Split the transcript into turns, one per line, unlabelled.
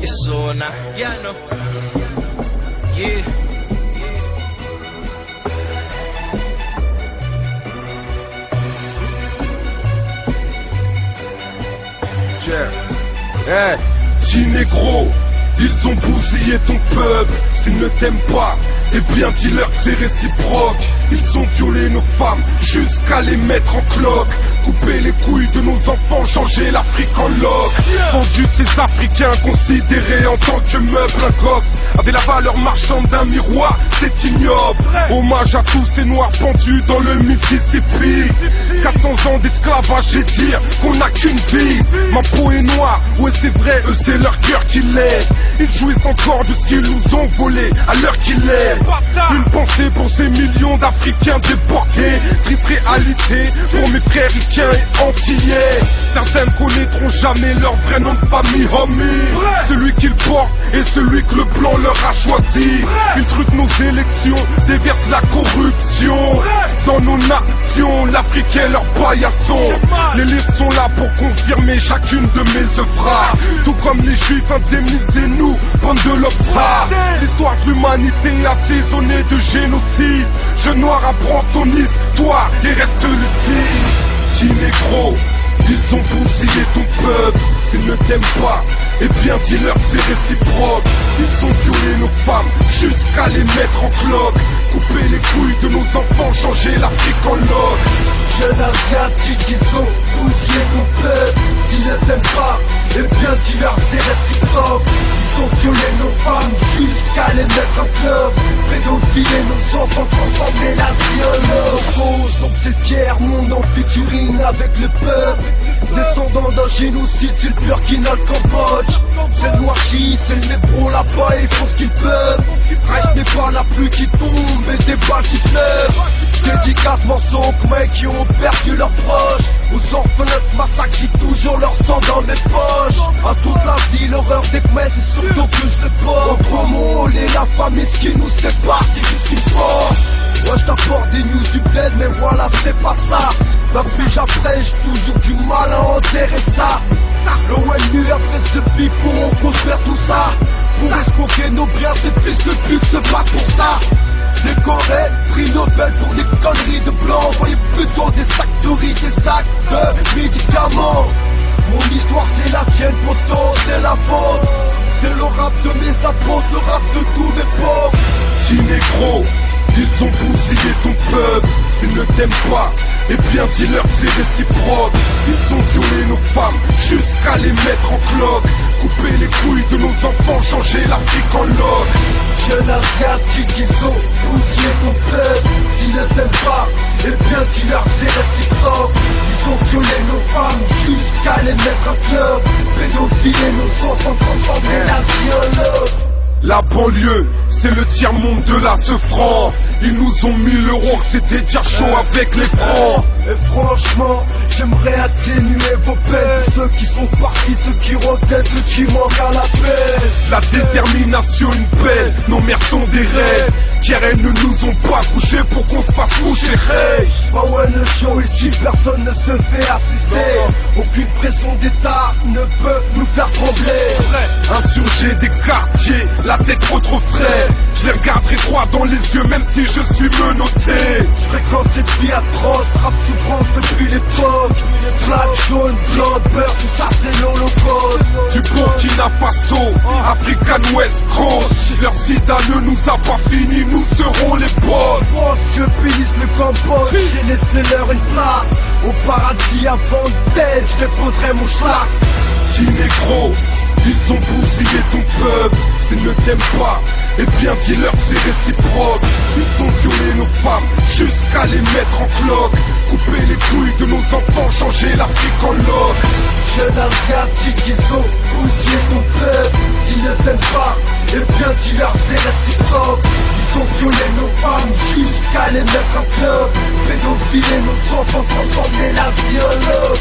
It's all now. Yeah, I know. Yeah.
Hey, petit négro, ils ont bousillé ton peuple. S'ils ne t'aiment pas, eh bien dis-leur que c'est réciproque. Ils ont violé nos femmes jusqu'à les mettre en cloque. Couper les couilles de nos enfants, changer l'Afrique en loque. Vendu ces Africains considérés en tant que meubles. Un gosse avait la valeur marchande d'un miroir, c'est ignoble. Hommage à tous ces noirs pendus dans le Mississippi. 400 ans d'esclavage et dire qu'on n'a qu'une vie. Ma peau est noire, ouais c'est vrai, eux c'est leur cœur qui l'est. Ils jouissent encore de ce qu'ils nous ont volé à l'heure qu'il est. Une pensée pour ces millions d'Africains déportés. Triste réalité pour mes frères ricains et antillais. Certains ne connaîtront jamais leur vrai nom de famille, homie. Celui qu'ils portent et celui que le blanc leur a choisi. Ils truquent nos élections, déversent la corruption dans nos nations. L'Afrique est leur paillasson. Les livres sont là pour confirmer chacune de mes œuvres. Tout comme les juifs, indemnisez-nous, bande de l'Obsa. L'histoire de l'humanité assaisonnée de génocide. Je noir apprends ton histoire et reste lucide. Petit négro, ils ont bousillé ton peuple. S'ils ne t'aiment pas, eh bien dis-leur c'est réciproque. Ils ont violé nos femmes jusqu'à les mettre en cloque. Couper les couilles de nos enfants, changer l'Afrique en loque.
Jeunes asiatiques, ils ont bousillé ton peuple. S'ils ne t'aiment pas, eh bien dis-leur c'est réciproque. Ils ont violé nos femmes jusqu'à les mettre en cloque. Pédophiles nos enfants, transformer la vie en or. Donc c'est tiers-monde en featuring avec le peuple. Descendant d'un génocide, c'est le Burkina, le Cambodge. C'est le noirchi, c'est le négro là-bas, ils font ce qu'ils peuvent. Reste n'est pas la pluie qui tombe et des balles qui pleuvent. Dédicace morceaux aux mecs qui ont perdu leurs proches. Aux orphelins de massacre qui toujours leur sang dans les poches. À toute la vie, l'horreur des Khmers c'est surtout plus de pauvres. Entre mots, et la famille, ce qui nous sépare, c'est juste une force. Ouais, je t'apporte des news du bled, mais voilà, c'est pas ça. La pige après, j'ai toujours du mal à enterrer ça. Le ONU a fait ce pipe pour construire tout ça. Pour escroquer nos biens, ces fils de pute se battent pour ça. Des Corées, prix Nobel pour des conneries de blanc. Voyez plutôt des sacs de riz, des sacs de médicaments. Mon histoire c'est la tienne, poteau, c'est la vôtre. C'est le rap de mes apôtres, le rap de tous mes pauvres.
Petit négro, ils ont bousillé ton peuple. S'ils ne t'aiment pas, eh bien dis-leur c'est réciproque. Ils ont violé nos femmes jusqu'à les mettre en cloque. Couper les couilles de nos enfants, changer l'Afrique en loque.
Jeunes asiatiques, ils ont bousillé ton peuple. S'ils ne t'aiment pas, eh bien dis-leur c'est réciproque. Ils ont violé nos femmes jusqu'à les mettre en cloque. Pédophiles nos enfants, transformer la vie en loque.
La banlieue, c'est le tiers-monde de la Sefran. Ils nous ont mis le roi, c'était déjà chaud avec les francs.
Et franchement, j'aimerais atténuer vos peines. Ceux qui sont partis, ceux qui reviennent, ceux qui manquent à la paix.
La détermination, une pelle, nos mères sont des rêves. Car elles ne nous ont pas couchés pour qu'on se fasse coucher. Hey.
Bah ouais, le show ici, personne ne se fait assister. Aucune pression d'état ne peut nous faire trembler.
Insurgés des quartiers, la tête trop frais. Je les regarderai droit dans les yeux même si je suis menotté.
Je fréquente cette vie atroce, rap souffrance depuis l'époque. Black, jaune, blanc, beurre, tout ça c'est l'holocauste.
Du Burkina Faso, African West Coast. Leur sida ne nous a pas fini, nous serons les potes.
Je finisse le Cambodge, j'ai laissé leur une place. Au paradis avant d'être, je déposerai mon schlass.
Petit négro, ils ont bousillé ton peuple. S'ils ne t'aiment pas, eh bien dis-leur c'est réciproque. Ils ont violé nos femmes jusqu'à les mettre en cloque. Couper les couilles de nos enfants, changer l'Afrique en loque.
Jeunes asiatiques, ils ont bousillé ton peuple. S'ils ne t'aiment pas, eh bien dis-leur c'est réciproque. Ils ont violé nos femmes jusqu'à les mettre en cloque. Pédophiles nos enfants, transformer la vie en loque.